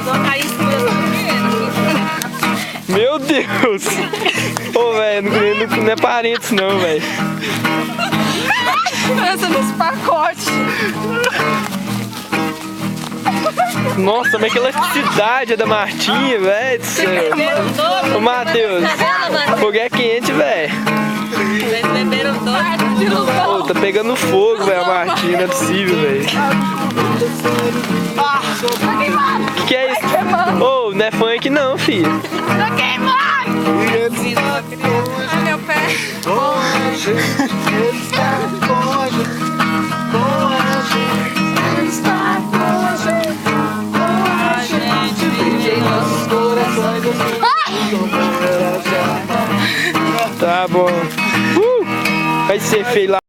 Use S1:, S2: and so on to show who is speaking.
S1: Vou cair em cima da fogueira.
S2: Meu Deus! Ô, velho, não é parentes não, velho.
S1: Pensa nesse pacote.
S2: Nossa, como é que elasticidade é da Martinha, velho do céu. Ô, Matheus, o fogo é quente, velho.
S1: Vocês beberam todos.
S2: Ô, tá pegando fogo, velho, a Martinha, não é possível, velho. Que é isso? Ô, não é funk não, filho.
S1: Tá queimado! Ai, meu pé.
S2: Tá bom. Vai ser feio lá.